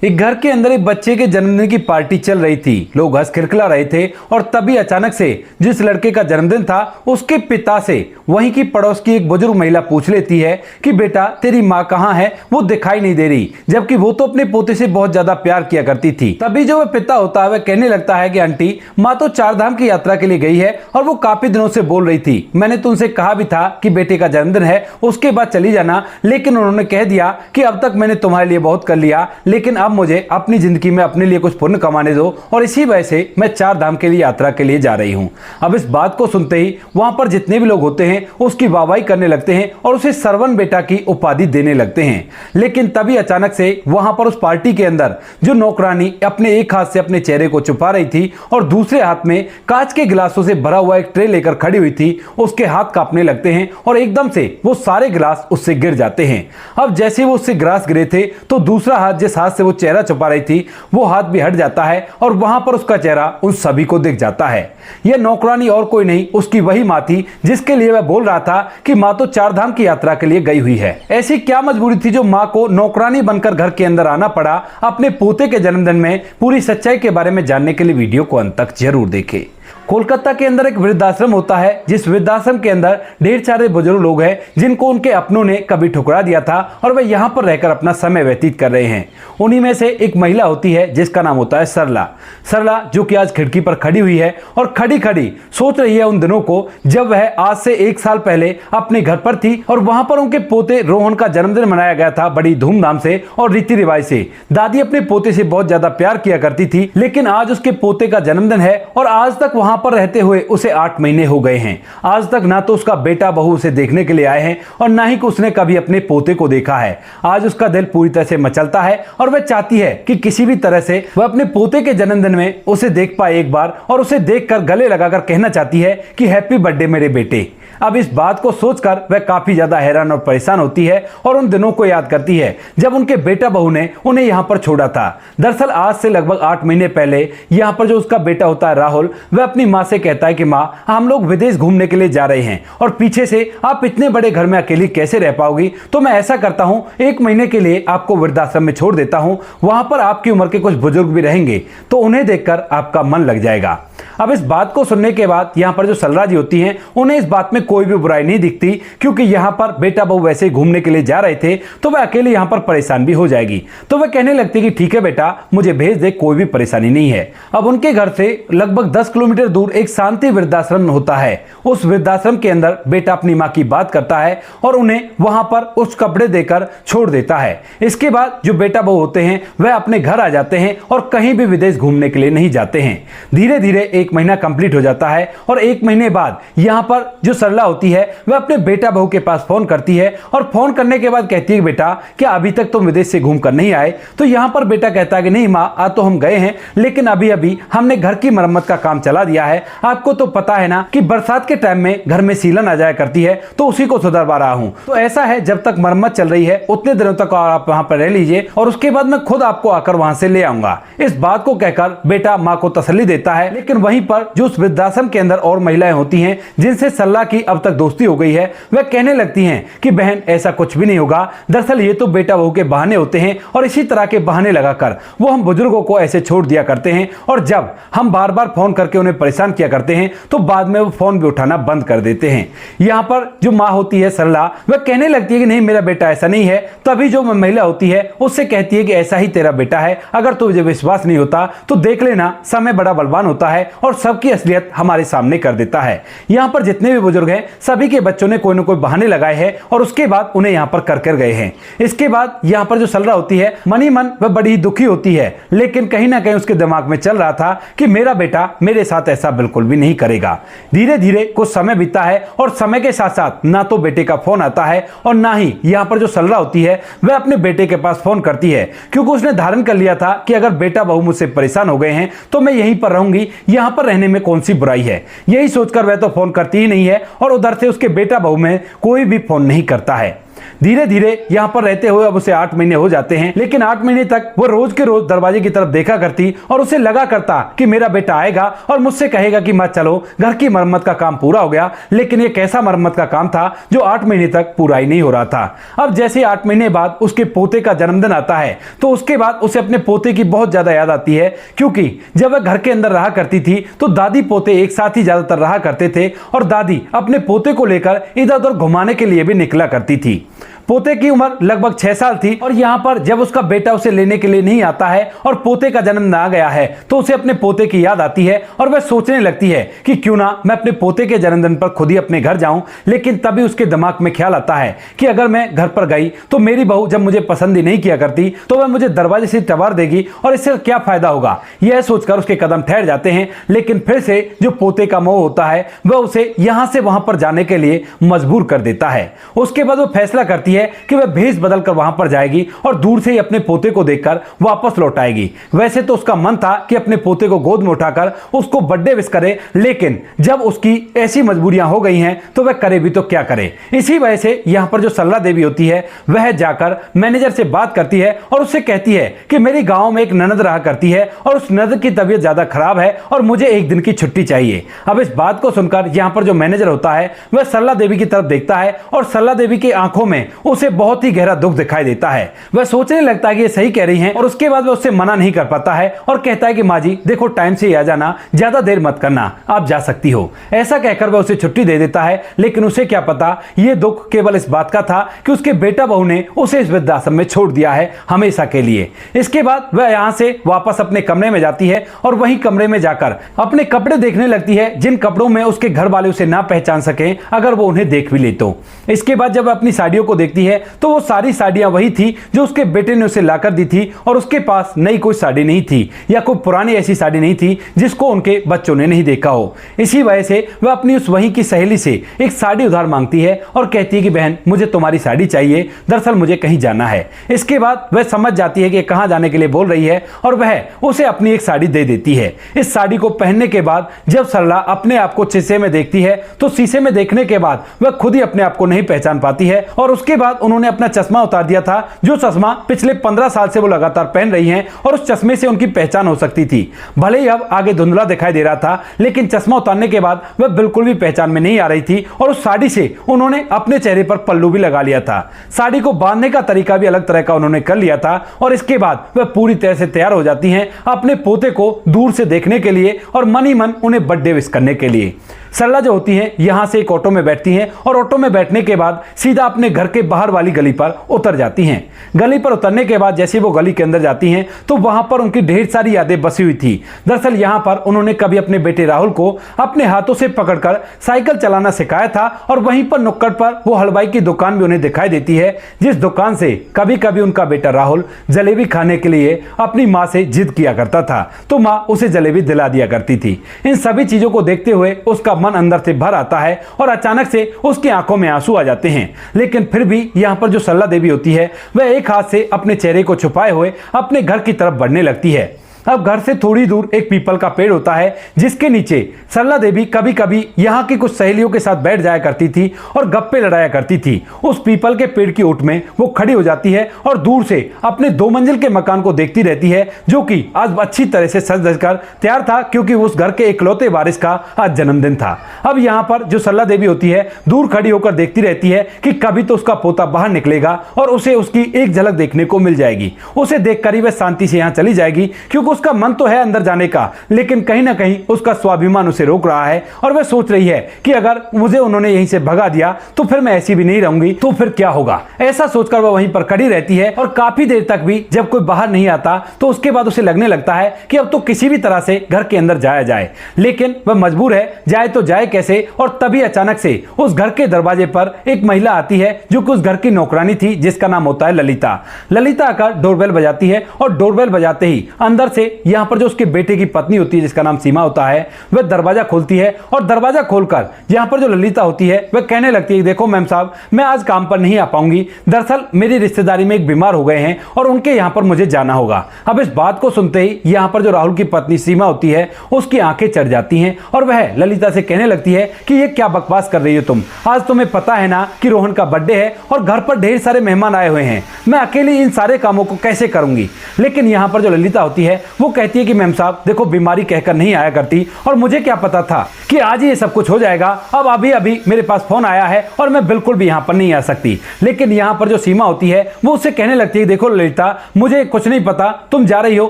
एक घर के अंदर एक बच्चे के जन्मदिन की पार्टी चल रही थी। लोग हंस खिलखिला रहे थे और तभी अचानक से जिस लड़के का जन्मदिन था उसके पिता से वहीं की पड़ोस की एक बुजुर्ग महिला पूछ लेती है कि बेटा तेरी माँ कहाँ है, वो दिखाई नहीं दे रही, जबकि वो तो अपने पोते से बहुत ज्यादा प्यार किया करती थी। तभी जो वह पिता होता है वह कहने लगता है कि आंटी, माँ तो 4 धाम की यात्रा के लिए गई है और वो काफी दिनों से बोल रही थी, मैंने तुमसे कहा भी था कि बेटे का जन्मदिन है उसके बाद चली जाना, लेकिन उन्होंने कह दिया कि अब तक मैंने तुम्हारे लिए बहुत कर लिया, लेकिन अब मुझे अपनी जिंदगी में अपने लिए कुछ पुण्य कमाने दो और इसी वजह से मैं 4 धाम के लिए यात्रा के लिए जा रही हूं। अब इस बात को सुनते ही वहां पर जितने भी लोग होते हैं उसकी वाहवाही करने लगते हैं और उसे सरवन बेटा की उपाधि देने लगते हैं। लेकिन तभी अचानक से वहां पर उस पार्टी के अंदर जो नौकरानी अपने एक हाथ से अपने चेहरे को छुपा रही थी और दूसरे हाथ में कांच के गिलासों से भरा हुआ एक ट्रे लेकर खड़ी हुई थी, उसके हाथ कांपने लगते हैं और एकदम से वो सारे गिलास उससे गिर जाते हैं। अब जैसे वो उससे गिलास गिरे थे तो दूसरा हाथ जिस हाथ से वो चेहरा छुपा रही थी वो हाथ भी हट जाता है और वहां पर उसका चेहरा उन सभी को दिख जाता है। यह नौकरानी और कोई नहीं, उसकी वही मां थी जिसके लिए वह बोल रहा था कि मां तो 4 धाम की यात्रा के लिए गई हुई है। ऐसी क्या मजबूरी थी जो मां को नौकरानी बनकर घर के अंदर आना पड़ा। अपने पोते के जन्मदिन में पूरी सच्चाई के बारे में जानने के लिए वीडियो को अंत तक जरूर देखें। कोलकाता के अंदर एक वृद्धाश्रम होता है, जिस वृद्धाश्रम के अंदर ढेर सारे बुजुर्ग लोग हैं जिनको उनके अपनों ने कभी ठुकरा दिया था और वे यहाँ पर रहकर अपना समय व्यतीत कर रहे हैं। उन्हीं में से एक महिला होती है जिसका नाम होता है सरला। सरला जो कि आज खिड़की पर खड़ी हुई है और खड़ी खड़ी सोच रही है उन दिनों को जब वह आज से 1 साल पहले अपने घर पर थी और वहां पर उनके पोते रोहन का जन्मदिन मनाया गया था बड़ी धूमधाम से और रीति रिवाज से। दादी अपने पोते से बहुत ज्यादा प्यार किया करती थी, लेकिन आज उसके पोते का जन्मदिन है और आज तक वहां पर रहते हुए उसे 8 महीने हो गए हैं। आज तक ना तो उसका बेटा बहू उसे देखने के लिए आए हैं और ना ही उसने कभी अपने पोते को देखा है। आज उसका दिल पूरी तरह से मचलता है और वह चाहती है कि किसी भी तरह से वह अपने पोते के जन्मदिन में उसे देख पाए एक बार और उसे देखकर गले लगाकर कहना चाहती है कि हैप्पी बर्थडे मेरे बेटे। अब इस बात को सोचकर वह काफी ज्यादा हैरान और परेशान होती है और उन दिनों को याद करती है जब उनके बेटा बहू ने उन्हें यहां पर छोड़ा था। दरअसल आज से लगभग 8 महीने पहले यहां पर जो उसका बेटा होता है राहुल, वह अपनी मां से कहता है कि मां, हम लोग विदेश घूमने के लिए जा रहे हैं और पीछे से आप इतने बड़े घर में अकेली कैसे रह पाओगी, तो मैं ऐसा करता हूं 1 महीने के लिए आपको वृद्धाश्रम में छोड़ देता हूं, वहां पर आपकी उम्र के कुछ बुजुर्ग भी रहेंगे तो उन्हें देखकर आपका मन लग जाएगा। अब इस बात को सुनने के बाद यहां पर जो सलरा जी होती हैं उन्हें इस बात में कोई भी बुराई नहीं दिखती, क्योंकि यहां पर बेटा बहू वैसे ही घूमने के लिए जा रहे थे तो वह अकेले यहां पर परेशान भी हो जाएगी। तो वह कहने लगती कि ठीक है बेटा, मुझे भेज दे, कोई भी परेशानी नहीं है। अब उनके घर से लगभग 10 किलोमीटर दूर एक शांति वृद्धाश्रम होता है। उस वृद्धाश्रम के अंदर बेटा अपनी मां की बात करता है और उन्हें वहां पर उस कपड़े देकर छोड़ देता है। इसके बाद जो बेटा बहू होते हैं वह अपने घर आ जाते हैं और कहीं भी विदेश घूमने के लिए नहीं जाते हैं। धीरे धीरे 1 महीना कंप्लीट हो जाता है और 1 महीने बाद यहां पर जो सरला होती है वह अपने बेटा बहू के पास फोन करती है और फोन करने के बाद कहती है बेटा, क्या अभी तक तुम विदेश से घूम कर नहीं आए? तो यहां पर बेटा कहता है कि नहीं मां, आज तो हम गए हैं, लेकिन अभी अभी हमने घर की मरम्मत का काम चला दिया है। आपको तो पता है ना कि बरसात के टाइम में घर में सीलन आ जाया करती है, तो उसी को सुधारवा रहा हूं। तो ऐसा है, जब तक मरम्मत चल रही है उतने दिनों तक आप वहां पर रह लीजिए और उसके बाद मैं खुद आपको आकर वहां से ले आऊंगा। इस बात को कहकर बेटा मां को तसल्ली देता है, लेकिन वहीं पर जो उस वृद्धाश्रम के अंदर और महिलाएं होती हैं जिनसे सरला की अब तक दोस्ती हो गई है, वह कहने लगती हैं कि बहन ऐसा कुछ भी नहीं होगा, दरअसल ये तो बेटा बहू के बहाने होते हैं और इसी तरह के बहाने लगाकर वो हम बुजुर्गों को ऐसे छोड़ दिया करते हैं और जब हम बार बार फोन करके उन्हें परेशान किया करते हैं तो बाद में वो फोन भी उठाना बंद कर देते हैं। यहाँ पर जो माँ होती है सरला, वह कहने लगती है कि नहीं मेरा बेटा ऐसा नहीं है। तभी जो महिला होती है उससे कहती है कि ऐसा ही तेरा बेटा है, अगर तुझे विश्वास नहीं होता तो देख लेना, समय बड़ा बलवान होता है और सबकी असलियत हमारे सामने कर देता है। यहाँ पर जितने भी बुजुर्ग हैं सभी के बच्चों ने कोई न कोई बहाने लगाए हैं और उसके बाद उन्हें यहाँ पर कर गए हैं। इसके बाद यहाँ पर जो सरला होती है मन ही मन वह बड़ी दुखी होती है, लेकिन कहीं ना कहीं उसके दिमाग में चल रहा था कि मेरा बेटा मेरे साथ ऐसा बिल्कुल भी नहीं करेगा। धीरे धीरे कुछ समय बीता है और समय के साथ साथ ना तो बेटे का फोन आता है और ना ही यहाँ पर जो सरला होती है वह अपने बेटे के पास फोन करती है, क्योंकि उसने धारण कर लिया था कि अगर बेटा बहू मुझसे परेशान हो गए हैं तो मैं यहीं पर रहूंगी, यहाँ पर रहने में कौन सी बुराई है। यही सोचकर वह तो फोन करती ही नहीं है और उधर से उसके बेटा बहू में कोई भी फोन नहीं करता है। धीरे धीरे यहाँ पर रहते हुए अब उसे 8 महीने हो जाते हैं, लेकिन 8 महीने तक वो रोज के रोज दरवाजे की तरफ देखा करती और उसे लगा करता कि मेरा बेटा आएगा और मुझसे कहेगा कि मत चलो, घर की मरम्मत का काम पूरा हो गया। लेकिन ये कैसा मरम्मत का काम था जो 8 महीने तक पूरा ही नहीं हो रहा था। अब जैसे 8 महीने बाद उसके पोते का जन्मदिन आता है तो उसके बाद उसे अपने पोते की बहुत ज्यादा याद आती है, क्योंकि जब वह घर के अंदर रहा करती थी तो दादी पोते एक साथ ही ज्यादातर रहा करते थे और दादी अपने पोते को लेकर इधर उधर घुमाने के लिए भी निकला करती थी। पोते की उम्र लगभग 6 साल थी और यहाँ पर जब उसका बेटा उसे लेने के लिए नहीं आता है और पोते का जन्म आ गया है तो उसे अपने पोते की याद आती है और वह सोचने लगती है कि क्यों ना मैं अपने पोते के जन्मदिन पर खुद ही अपने घर जाऊं। लेकिन तभी उसके दिमाग में ख्याल आता है कि अगर मैं घर पर गई तो मेरी बहू जब मुझे पसंद ही नहीं किया करती तो वह मुझे दरवाजे से टवार देगी और इससे क्या फायदा होगा। यह सोचकर उसके कदम ठहर जाते हैं, लेकिन फिर से जो पोते का मोह होता है वह उसे यहां से वहां पर जाने के लिए मजबूर कर देता है। उसके बाद वो फैसला करती है कि वह भेष बदलकर वहां पर जाएगी और दूर से ही अपने पोते को देखकर वापस लौट आएगी। वैसे तो उसका मन था कि अपने पोते को गोद में उठाकर उसको बर्थडे विश करे, लेकिन जब उसकी ऐसी मजबूरियां हो गई हैं तो वह करे भी तो क्या करे। इसी वजह से यहां पर जो सरला देवी होती है वह जाकर मैनेजर से बात करती है और उससे कहती है कि मेरी गांव में एक ननद रहा करती है और उस ननद की तबीयत ज्यादा खराब है और मुझे एक दिन की छुट्टी चाहिए। अब इस बात को सुनकर यहां पर जो मैनेजर होता है वह सरला देवी की तरफ देखता है और सरला देवी की आंखों में उसे बहुत ही गहरा दुख दिखाई देता है। वह सोचने लगता है कि ये सही कह रही हैं और उसके बाद वह उससे मना नहीं कर पाता है और कहता है कि माँ जी देखो, टाइम से ही आ जाना, ज्यादा देर मत करना, आप जा सकती हो। ऐसा कहकर वह उसे छुट्टी दे देता है, लेकिन उसे क्या पता यह दुख केवल इस बात का था कि उसके बेटा बहू ने उसे इस वृद्धाश्रम में छोड़ दिया है हमेशा के लिए। इसके बाद वह यहां से वापस अपने कमरे में जाती है और वही कमरे में जाकर अपने कपड़े देखने लगती है, जिन कपड़ों में उसके घर वाले उसे ना पहचान सके अगर वो उन्हें देख भी ले तो। इसके बाद जब अपनी साड़ियों को देखती है तो वो सारी साड़ियां वही थी जो उसके बेटे ने उसे लाकर दी थी और उसके पास नई कोई साड़ी नहीं थी या कोई पुरानी ऐसी साड़ी नहीं थी जिसको उनके बच्चों ने नहीं देखा हो। इसी वजह से वह अपनी उस वहीं की सहेली से एक साड़ी उधार मांगती है और कहती है कि बहन मुझे तुम्हारी साड़ी चाहिए, दरअसल मुझे कहीं जाना है। इसके बाद वह समझ जाती है कि कहां जाने के लिए बोल रही है और वह उसे अपनी एक साड़ी दे देती है। इस साड़ी को पहनने के बाद जब सरला अपने आप को शीशे में देखती है तो शीशे में देखने के बाद वह खुद ही अपने आप को नहीं पहचान पाती है और उसके बाद उन्होंने अपना चश्मा उतार दिया था, जो चश्मा पिछले 15 साल से वो लगातार पहन रही हैं और उस चश्मे से उनकी पहचान हो सकती थी। भले ही अब आगे धुंधला दिखाई दे रहा था, लेकिन चश्मा उतारने के बाद वह बिल्कुल भी पहचान में नहीं आ रही थी और उस साड़ी से उन्होंने अपने चेहरे पर पल्लू भी लगा लिया था। साड़ी को बांधने का तरीका भी अलग तरह का उन्होंने कर लिया था और इसके बाद वह पूरी तरह से तैयार हो जाती हैं अपने पोते को दूर से देखने के लिए और मन ही मन उन्हें बर्थडे विश करने के लिए। सरला जो होती हैं यहां से एक ऑटो में बैठती हैं और ऑटो में बैठने के बाद सीधा अपने घर के बाहर वाली गली पर उतर जाती हैं। गली पर उतरने के बाद जैसे वो गली के अंदर जाती हैं तो वहां पर उनकी ढेर सारी यादें बसी हुई थी। दरअसल यहां पर उन्होंने कभी अपने बेटे राहुल को अपने हाथों से पकड़कर साइकिल चलाना सिखाया था और वहीं पर नुक्कड़ पर वो हलवाई की दुकान भी उन्हें दिखाई देती है, जिस दुकान से कभी कभी उनका बेटा राहुल जलेबी खाने के लिए अपनी माँ से जिद किया करता था तो माँ उसे जलेबी दिला दिया करती थी। इन सभी चीजों को देखते हुए उसका मन अंदर से भर आता है और अचानक से उसकी आंखों में आंसू आ जाते हैं। लेकिन फिर भी यहां पर जो सरला देवी होती है वह एक हाथ से अपने चेहरे को छुपाए हुए अपने घर की तरफ बढ़ने लगती है। अब घर से थोड़ी दूर एक पीपल का पेड़ होता है जिसके नीचे सरला देवी कभी कभी यहाँ की कुछ सहेलियों के साथ बैठ जाया करती थी और गप्पे लड़ाया करती थी। उस पीपल के पेड़ की ओट में वो खड़ी हो जाती है और दूर से अपने 2 मंजिल के मकान को देखती रहती है, जो कि आज अच्छी तरह से सज धज कर तैयार था क्योंकि उस घर के इकलौते वारिस का आज जन्मदिन था। अब यहाँ पर जो सरला देवी होती है दूर खड़ी होकर देखती रहती है कि कभी तो उसका पोता बाहर निकलेगा और उसे उसकी एक झलक देखने को मिल जाएगी। उसे देखकर ही वह शांति से यहाँ चली जाएगी, क्योंकि उसका मन तो है अंदर जाने का, लेकिन कहीं ना कहीं उसका स्वाभिमान उसे रोक रहा है और वह सोच रही है कि अगर मुझे उन्होंने यहीं से भगा दिया तो फिर मैं ऐसी भी नहीं रहूंगी, तो फिर क्या होगा। ऐसा सोचकर वह वहीं पर खड़ी रहती है और काफी देर तक भी जब कोई बाहर नहीं आता तो उसके बाद उसे लगने लगता है कि अब तो किसी भी तरह से घर के अंदर जाया जाए, लेकिन वह मजबूर है, जाए तो जाए कैसे। और तभी अचानक से उस घर के दरवाजे पर एक महिला आती है जो कि उस घर की नौकरानी थी, जिसका नाम होता है ललिता। ललिता आकर डोरबेल बजाती है और डोरबेल बजाते ही अंदर से यहाँ पर जो उसके बेटे की पत्नी होती है जिसका नाम सीमा होता है वह दरवाजा खोलती है और दरवाजा खोलकर यहाँ पर जो ललिता होती है वह कहने लगती है देखो मैम साहब मैं आज काम पर नहीं आ पाऊंगी, दरअसल मेरी रिश्तेदारी में एक बीमार हो गए हैं और उनके यहाँ पर मुझे जाना होगा। अब इस बात को सुनते ही यहाँ पर जो राहुल की पत्नी सीमा होती है उसकी आंखें चढ़ जाती हैं और वह ललिता से कहने लगती है कि ये क्या बकवास कर रही हो तुम, आज तुम्हें पता है ना कि रोहन का बर्थडे है और घर पर ढेर सारे मेहमान आए हुए हैं, मैं अकेली इन सारे कामों को कैसे करूंगी। लेकिन यहाँ पर जो ललिता होती है वो कहती है कि मैम साहब देखो बीमारी कहकर नहीं आया करती और मुझे क्या पता था कि आज ही ये सब कुछ हो जाएगा। अब अभी अभी मेरे पास फोन आया है और मैं बिल्कुल भी यहाँ पर नहीं आ सकती। लेकिन यहाँ पर जो सीमा होती है वो उससे कहने लगती है देखो ललिता मुझे कुछ नहीं पता, तुम जा रही हो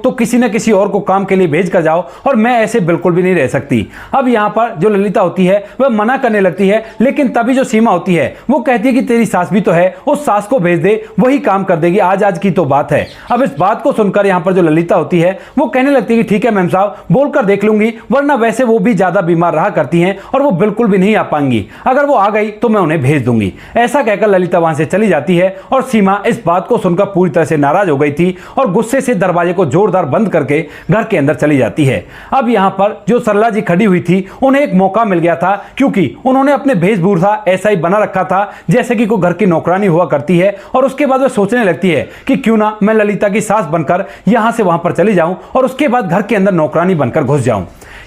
तो किसी न किसी और को काम के लिए भेज कर जाओ और मैं ऐसे बिल्कुल भी नहीं रह सकती। अब यहाँ पर जो ललिता होती है वह मना करने लगती है, लेकिन तभी जो सीमा होती है वो कहती है कि तेरी सास भी तो है, उस सास को भेज दे वही काम कर देगी, आज आज की तो बात है। अब इस बात को सुनकर यहाँ पर जो ललिता होती है वो कहने लगती है कि ठीक है मैम साहब बोलकर देख लूंगी, वरना वैसे वो भी ज्यादा बीमार रहा करती हैं और वो बिल्कुल भी नहीं आ पाएंगी, अगर वो आ गई तो मैं उन्हें भेज दूंगी। ऐसा कहकर ललिता वहां से चली जाती है और सीमा इस बात को सुनकर पूरी तरह से नाराज हो गई थी और गुस्से से दरवाजे को जोरदार बंद करके घर के अंदर चली जाती है। अब यहाँ पर जो सरला जी खड़ी हुई थी उन्हें एक मौका मिल गया था, क्योंकि उन्होंने अपने वेशभूषा ऐसा ही बना रखा था जैसे कि कोई घर की नौकरानी हुआ करती है और उसके बाद वह सोचने लगती है कि क्यों ना मैं ललिता की सास बनकर यहां से वहां पर चली जाऊं और उसके बाद घर के अंदर नौकरानी बनकर घुस जाऊं।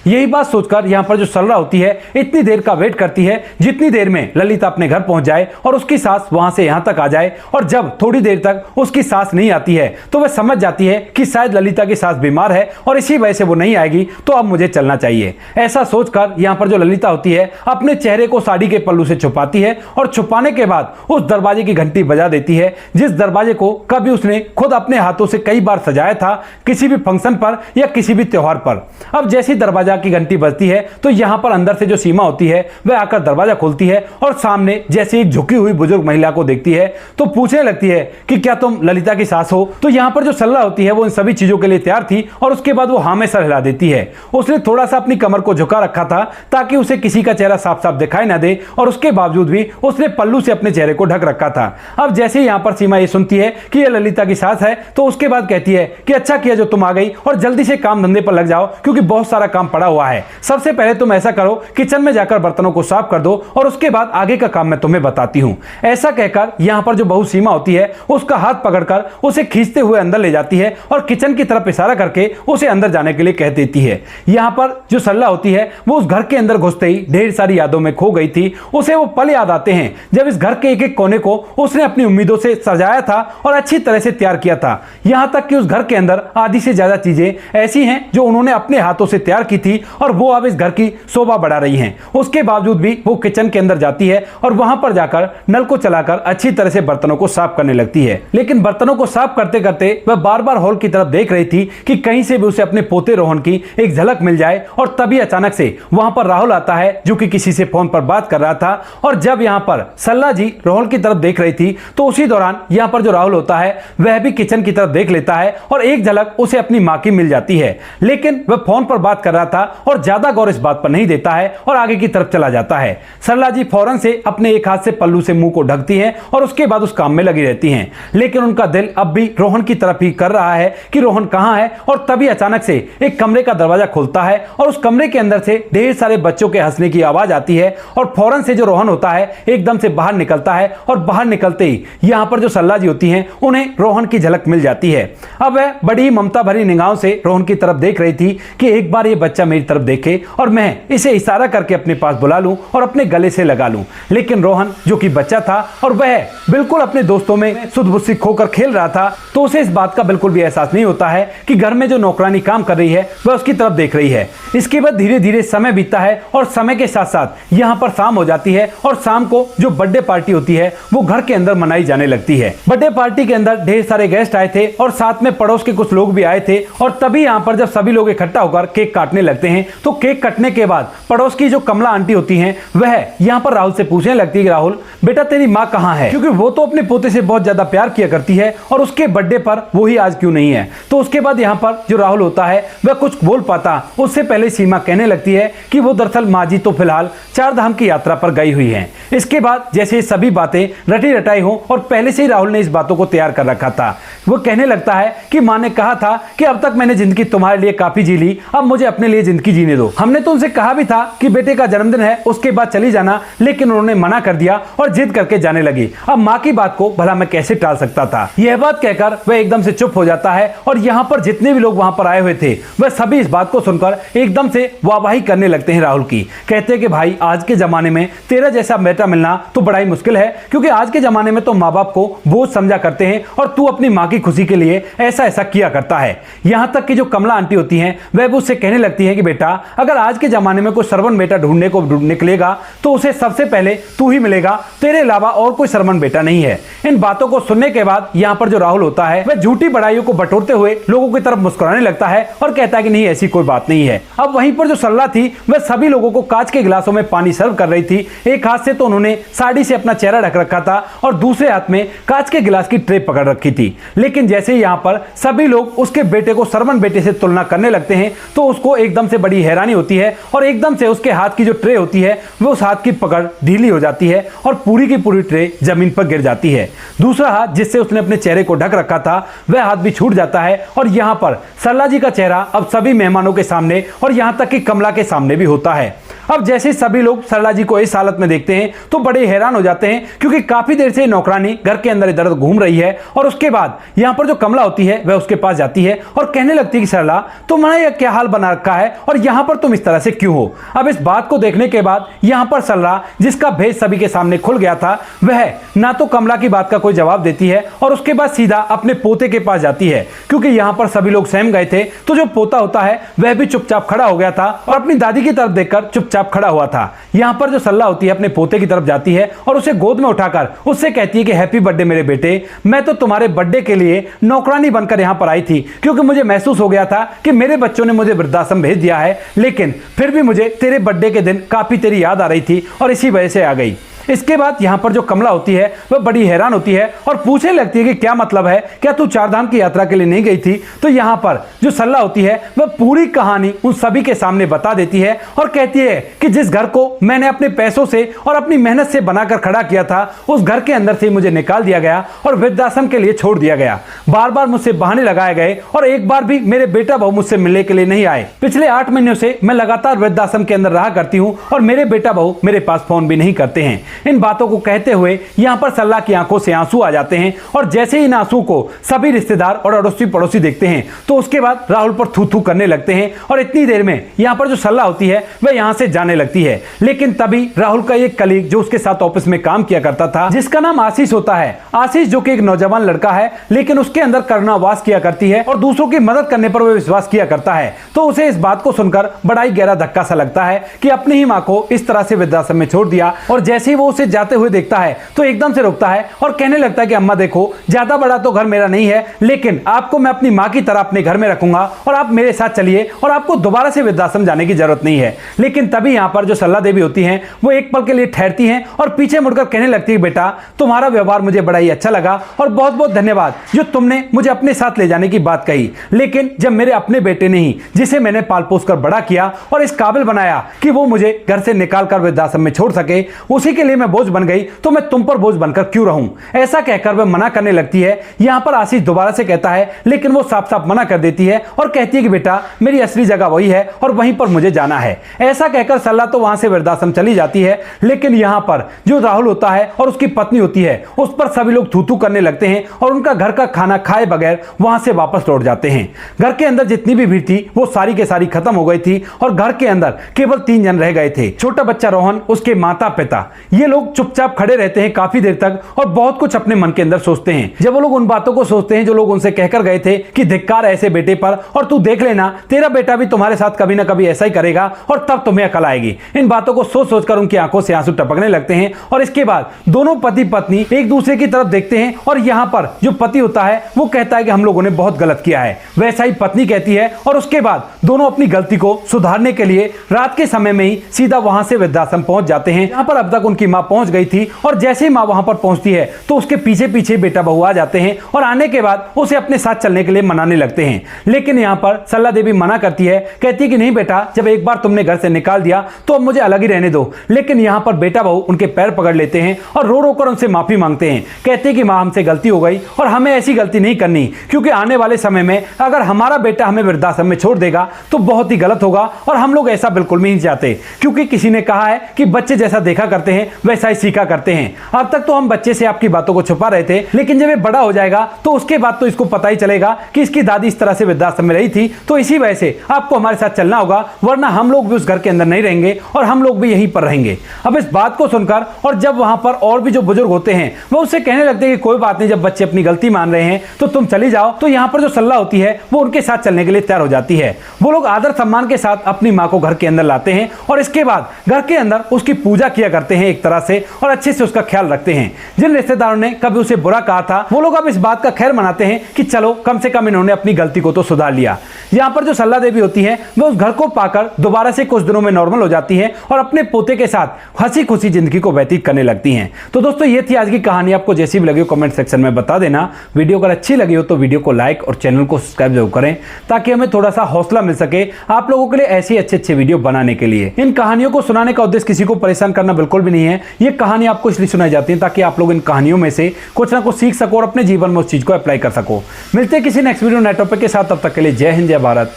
यही बात सोचकर यहाँ पर जो सरला होती है इतनी देर का वेट करती है जितनी देर में ललिता अपने घर पहुंच जाए और उसकी सास वहां से यहाँ तक आ जाए, और जब थोड़ी देर तक उसकी सास नहीं आती है तो वह समझ जाती है कि शायद ललिता की सास बीमार है और इसी वजह से वो नहीं आएगी, तो अब मुझे चलना चाहिए। ऐसा सोचकर यहाँ पर जो ललिता होती है अपने चेहरे को साड़ी के पल्लू से छुपाती है और छुपाने के बाद उस दरवाजे की घंटी बजा देती है, जिस दरवाजे को कभी उसने खुद अपने हाथों से कई बार सजाया था किसी भी फंक्शन पर या किसी भी त्योहार पर। अब जैसी दरवाजा की घंटी बजती है तो यहां पर अंदर से जो सीमा होती है वह आकर दरवाजा खोलती है और सामने जैसे एक झुकी हुई बुजुर्ग महिला को देखती है तो पूछने लगती है कि क्या तुम ललिता की सास हो। तो यहां पर जो सरला होती है वो इन सभी चीजों के लिए तैयार थी और उसके बाद वो हाँ में सर हिला देती है। उसने थोड़ा सा अपनी कमर को झुका रखा था ताकि उसे किसी का चेहरा साफ साफ दिखाई ना दे, और उसके बावजूद भी उसने पल्लू से अपने चेहरे को ढक रखा था। अब जैसे ही यहां पर सीमा ये सुनती है कि यह ललिता की सास है तो उसके बाद कहती है कि अच्छा किया जो तुम आ गई और जल्दी से काम धंधे पर लग जाओ क्योंकि बहुत सारा काम पड़ा हुआ है। सबसे पहले तुम ऐसा करो किचन में जाकर बर्तनों को साफ कर दो और उसके बाद आगे का काम मैं तुम्हें बताती हूं। ऐसा कहकर यहां पर जो बहू सीमा होती है उसका हाथ पकड़कर उसे खींचते हुए अंदर ले जाती है और किचन की तरफ इशारा करके उसे अंदर जाने के लिए कह देती है। यहां पर जो सरला होती है वो उस घर के अंदर घुसते ही ढेर सारी यादों में खो गई थी। उसे वो पल याद आते हैं जब इस घर के एक एक कोने को उसने अपनी उम्मीदों से सजाया था और अच्छी तरह से तैयार किया था। यहां तक कि उस घर के अंदर आधी से ज्यादा चीजें ऐसी हैं जो उन्होंने अपने हाथों से तैयार की थी और वो अब इस घर की शोभा बढ़ा रही हैं। उसके बावजूद भी वो किचन के अंदर जाती है और वहां पर जाकर नल को चलाकर अच्छी तरह से बर्तनों को साफ करने लगती है। लेकिन बर्तनों को साफ करते करते वह बार बार हॉल की तरफ देख रही थी कि कहीं से भी उसे अपने पोते रोहन की एक झलक मिल जाए, और तभी अचानक से वहां पर राहुल आता है जो कि किसी से फोन पर बात कर रहा था। और जब यहां पर सरला जी राहुल की तरफ देख रही थी तो उसी दौरान यहां पर जो राहुल होता है वह भी किचन की तरफ देख लेता है और एक झलक उसे अपनी मां की मिल जाती है। लेकिन वह फोन पर बात कर रहा था और ज्यादा गौर इस बात पर नहीं देता है और आगे की तरफ चला जाता है। सरला जी फौरन से अपने एक हाथ से पल्लू से मुंह को ढकती हैं और उसके बाद उस काम में लगी रहती हैं। लेकिन उनका दिल अब भी रोहन की तरफ ही कर रहा है कि रोहन कहां है। और तभी अचानक से एक कमरे का दरवाजा खुलता है और उस कमरे के अंदर से ढेर सारे बच्चों के हंसने की आवाज आती है और फौरन से जो रोहन होता है एकदम से बाहर निकलता है और बाहर निकलते ही यहां पर जो सरला जी होती हैं उन्हें रोहन की झलक मिल जाती है। अब वह बड़ी ममता भरी निगाहों से रोहन की तरफ देख रही थी कि एक बार ये बच्चा मेरी तरफ देखे और मैं इसे इशारा करके अपने पास बुला लूं और अपने गले से लगा लूं। लेकिन रोहन जो कि बच्चा था और वह बिल्कुल अपने दोस्तों में सुध बुद्धि खोकर खेल रहा था, तो उसे इस बात का बिल्कुल भी एहसास नहीं होता है कि घर में जो नौकरानी काम कर रही है वह उसकी तरफ देख रही है। इसके बाद धीरे धीरे समय बीतता है और समय के साथ साथ यहाँ पर शाम हो जाती है और शाम को जो बर्थडे पार्टी होती है वो घर के अंदर मनाई जाने लगती है। बर्थडे पार्टी के अंदर ढेर सारे गेस्ट आए थे और साथ में पड़ोस के कुछ लोग भी आए थे और तभी यहाँ पर जब सभी लोग इकट्ठा होकर केक काटने लगते हैं। तो केक कटने के बाद पड़ोस की जो कमला आंटी होती हैं वह यहाँ पर राहुल से पूछने लगती है कि राहुल बेटा तेरी माँ कहाँ है, क्योंकि वो तो अपने पोते से बहुत ज्यादा प्यार किया करती है और उसके बर्थडे पर वो ही आज क्यों नहीं है। तो उसके बाद यहाँ पर जो राहुल होता है वह कुछ बोल पाता उससे पहले सीमा कहने लगती है कि वो दरअसल माँ जी तो फिलहाल 4 धाम की यात्रा पर गई हुई हैं। इसके बाद जैसे सभी बातें रटी रटाई हो और पहले से ही राहुल ने इस बातों को तैयार कर रखा था, वो कहने लगता है कि माँ ने कहा था कि अब तक मैंने जिंदगी तुम्हारे लिए काफी जी ली, अब मुझे अपने लिए जिंदगी जीने दो। हमने तो उनसे कहा भी था कि बेटे का जन्मदिन है उसके बाद चली जाना, लेकिन उन्होंने मना कर दिया और जिद करके जाने लगी। अब माँ की बात को भला मैं कैसे टाल सकता था। यह बात कहकर वह एकदम से चुप हो जाता है और यहाँ पर जितने भी लोग वहां पर आए हुए थे वह सभी इस बात को सुनकर एकदम से वाहवाही करने लगते हैं राहुल की। कहते हैं कि भाई आज के जमाने में तेरा जैसा बेटा मिलना तो बड़ा ही मुश्किल है, क्योंकि आज के जमाने में तो माँ बाप को बोझ समझा करते हैं और तू अपनी माँ की खुशी के लिए ऐसा ऐसा किया करता है। यहाँ तक कि जो कमला आंटी होती हैं वह भी उससे कहने लगती है कि बेटा अगर आज के जमाने में कोई सरवन बेटा ढूंढने को निकलेगा तो उसे सबसे पहले तू ही मिलेगा, तेरे अलावा और कोई सरवन बेटा नहीं है। इन बातों को सुनने के बाद यहाँ पर जो राहुल होता है वह झूठी बड़ाइयों को बटोरते हुए लोगों की तरफ मुस्कुराने लगता है और कहता है कि नहीं ऐसी कोई बात नहीं है। अब वहीं पर जो सरला थी वह सभी लोगों को कांच के गिलासों में पानी सर्व कर रही थी। एक हाथ से तो उन्होंने साड़ी से अपना चेहरा ढक रखा था और दूसरे हाथ में कांच के गिलास की ट्रे पकड़ रखी थी। लेकिन जैसे ही यहाँ पर सभी लोग उसके बेटे को सरवन बेटे से तुलना करने लगते हैं तो उसको एकदम से बड़ी हैरानी होती है और एकदम से उसके हाथ की जो ट्रे होती है वो उस हाथ की पकड़ ढीली हो जाती है और पूरी की पूरी ट्रे जमीन पर गिर जाती है। दूसरा हाथ जिससे उसने अपने चेहरे को ढक रखा था वह हाथ भी छूट जाता है और यहाँ पर सरला जी का चेहरा अब सभी मेहमानों के सामने और यहाँ तक कि कमला के सामने भी होता है। अब जैसे सभी लोग सरला जी को इस हालत में देखते हैं तो बड़े हैरान हो जाते हैं, क्योंकि काफी देर से नौकरानी घर के अंदर इधर घूम रही है और उसके बाद यहाँ पर जो कमला होती है वह उसके पास जाती है और कहने लगती है कि सरला तुम्हारा यह क्या हाल बना रखा है और यहाँ पर तुम इस तरह से क्यों हो। अब इस बात को देखने के बाद यहाँ पर सरला जिसका भेद सभी के सामने खुल गया था वह ना तो कमला की बात का कोई जवाब देती है और उसके बाद सीधा अपने पोते के पास जाती है, क्योंकि यहाँ पर सभी लोग सहम गए थे। तो जो पोता होता है वह भी चुपचाप खड़ा हो गया था और अपनी दादी की तरफ देखकर चुपचाप खड़ा हुआ था। यहाँ पर जो सरला होती है अपने पोते की तरफ जाती है और उसे गोद में उठाकर उससे कहती है कि हैप्पी बर्थडे मेरे बेटे, मैं तो तुम्हारे बर्थडे के लिए नौकरानी बनकर यहाँ पर आई थी, क्योंकि मुझे महसूस हो गया था कि मेरे बच्चों ने मुझे वृद्धाश्रम भेज दिया है, लेकिन फिर भी मुझे तेरे बर्थडे के दिन काफी तेरी याद आ रही थी और इसी वजह से आ गई। इसके बाद यहाँ पर जो कमला होती है वह बड़ी हैरान होती है और पूछने लगती है कि क्या मतलब है, क्या तू 4 धाम की यात्रा के लिए नहीं गई थी। तो यहाँ पर जो सरला होती है वह पूरी कहानी उन सभी के सामने बता देती है और कहती है कि जिस घर को मैंने अपने पैसों से और अपनी मेहनत से बनाकर खड़ा किया था उस घर के अंदर से मुझे निकाल दिया गया और वृद्धाश्रम के लिए छोड़ दिया गया। बार बार मुझसे बहाने लगाए गए और एक बार भी मेरे बेटा बहू मुझसे मिलने के लिए नहीं आए। पिछले 8 महीनों से मैं लगातार वृद्धाश्रम के अंदर रहा करती हूँ और मेरे बेटा बहू मेरे पास फोन भी नहीं करते हैं। इन बातों को कहते हुए यहाँ पर सरला की आंखों से आंसू आ जाते हैं और जैसे ही इन आंसू को सभी रिश्तेदार और अड़ोसी पड़ोसी देखते हैं तो उसके बाद राहुल पर थू थू करने लगते हैं और इतनी देर में यहाँ पर जो सरला होती है वह यहाँ से जाने लगती है। लेकिन तभी राहुल का एक कलीग जो उसके साथ ऑफिस में काम किया करता था, जिसका नाम आशीष होता है, आशीष जो कि एक नौजवान लड़का है लेकिन उसके अंदर करुणावास किया करती है और दूसरों की मदद करने पर वह विश्वास किया करता है, तो उसे इस बात को सुनकर बड़ा ही गहरा धक्का सा लगता है कि अपनी ही माँ को इस तरह से वृद्धाश्रम में छोड़ दिया। और जैसे ही वो उसे जाते हुए देखता है तो एकदम से रुकता है और कहने लगता है कि अम्मा देखो, ज्यादा बड़ा तो घर मेरा नहीं है, लेकिन आपको मैं अपनी माँ की तरह अपने घर में रखूंगा और आप मेरे साथ चलिए और आपको दोबारा से वृद्धाश्रम जाने की जरूरत नहीं है। लेकिन तभी यहाँ पर जो सरला देवी होती हैं वो एक पल के लिए ठहरती हैं और पीछे मुड़कर कहने लगती है बेटा तुम्हारा व्यवहार मुझे बड़ा ही अच्छा लगा और बहुत बहुत धन्यवाद जो तुमने मुझे अपने साथ ले जाने की बात कही, लेकिन जब मेरे अपने बेटे ने ही जिसे मैंने पाल पोस कर बड़ा किया और इस काबिल बनाया कि वो मुझे घर से निकाल कर वृद्धाश्रम में छोड़ सके, उसी के लिए मैं बोझ बन गई, तो मैं तुम पर बोझ बनकर क्यों रहूं। ऐसा कहकर वह मना करने लगती है। यहाँ पर आशीष दोबारा से कहता है लेकिन वो साफ साफ मना कर देती है और कहती है कि बेटा मेरी असली जगह वही है और वहीं पर मुझे जाना है। ऐसा कहकर सरला तो वहां से वृद्धाश्रम चली जाती है, लेकिन यहाँ पर जो राहुल होता है और उसकी पत्नी होती है उस पर सभी लोग थू थू करने लगते हैं और उनका घर का खाना खाए बगैर वहां से वापस लौट जाते हैं। घर के अंदर जितनी भी भीड़ थी वो सारी के सारी खत्म हो गई थी और घर के अंदर केवल 3 जन रह गए थे, छोटा बच्चा रोहन, उसके माता पिता, ये लोग चुपचाप खड़े रहते हैं काफी देर तक और बहुत कुछ अपने मन के अंदर सोचते हैं। जब वो लोग उन बातों को सोचते हैं जो लोग उनसे कहकर गए थे कि धिक्कार ऐसे बेटे पर, और तू देख लेना तेरा बेटा भी तुम्हारे साथ कभी ना कभी ऐसा ही करेगा और तब तुम्हें अकल आएगी। इन बातों को सोच सोचकर उनकी आंखों से आंसू टपकने लगते हैं और इसके बाद दोनों पति पत्नी एक दूसरे की तरफ देखते हैं और यहां पर जो पति होता है वो कहता है कि हम लोगों ने बहुत गलत किया है, वैसा ही पत्नी कहती है। और उसके बाद दोनों अपनी गलती को सुधारने के लिए रात के समय में ही सीधा वहां से वृद्धाश्रम पहुंच जाते हैं, जहां पर अब तक उनकी मां पहुंच गई थी। और जैसे ही मां वहां पर पहुंचती है तो उसके पीछे पीछे बेटा बहू आ जाते हैं और आने के बाद उसे अपने साथ चलने के लिए मनाने लगते हैं। लेकिन यहां पर सरला देवी मना करती है, कहती है कि नहीं बेटा, जब एक बार तुमने घर से निकाल दिया तो अब मुझे अलग ही रहने दो। लेकिन यहां पर बेटा बहू उनके पैर पकड़ लेते हैं और रो रो कर उनसे माफी मांगते हैं। कहते हैं कि मां, हमसे गलती हो गई और हमें ऐसी गलती नहीं करनी, क्योंकि आने वाले समय में अगर हमारा बेटा हमें वृद्धाश्रम में छोड़ देगा तो बहुत ही गलत होगा और हम लोग ऐसा बिल्कुल भी नहीं चाहते। क्योंकि किसी ने कहा है कि बच्चे जैसा देखा करते हैं वैसा ही सीखा करते हैं। अब तक तो हम बच्चे से आपकी बातों को छुपा रहे थे, लेकिन जब ये बड़ा हो जाएगा तो उसके बाद तो इसको पता ही चलेगा कि इसकी दादी इस तरह से वृद्धाश्रम में रही थी, तो इसी वजह से आपको हमारे साथ चलना होगा, वरना हम लोग भी उस घर के अंदर नहीं रहेंगे और हम लोग भी यहीं पर रहेंगे। अब इस बात को सुनकर और जब वहां पर और भी जो बुजुर्ग होते हैं वो उससे कहने लगते हैं कि कोई बात नहीं, जब बच्चे अपनी गलती मान रहे हैं तो तुम चली जाओ। तो यहां पर जो सल्ला होती है वो उनके साथ चलने के लिए तैयार हो जाती है। वो लोग आदर सम्मान के साथ अपनी मां को घर के अंदर लाते हैं और इसके बाद घर के अंदर उसकी पूजा किया करते हैं एक तरह से, और अच्छे से उसका ख्याल रखते हैं। जिन रिश्तेदारों ने कभी उसे बुरा कहा था वो लोग अब इस बात का खैर मनाते हैं कि चलो कम से कम इन्होंने अपनी गलती को तो सुधार लिया। यहाँ पर जो सरला देवी होती है वो उस घर को पाकर दोबारा से कुछ दिनों में नॉर्मल हो जाती है और अपने पोते के साथ हंसी खुशी जिंदगी को व्यतीत करने लगती हैं। तो दोस्तों ये थी आज की कहानी। आपको जैसी भी लगी हो कमेंट सेक्शन में बता देना। वीडियो अगर अच्छी लगी हो तो वीडियो को लाइक और चैनल को सब्सक्राइब जरूर करें, ताकि हमें थोड़ा सा हौसला मिल सके आप लोगों के लिए ऐसी अच्छे वीडियो बनाने के लिए। इन कहानियों को सुनाने का उद्देश्य किसी को परेशान करना बिल्कुल भी नहीं है। ये कहानी आपको इसलिए सुनाई जाती है ताकि आप लोग इन कहानियों में से कुछ ना कुछ सीख सको और अपने जीवन में उस चीज को अप्लाई कर सको। मिलते हैं किसी नेक्स्ट वीडियो नए टॉपिक के साथ, तब तक के लिए जय हिंद, जय भारत,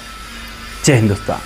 जय हिंदुस्तान।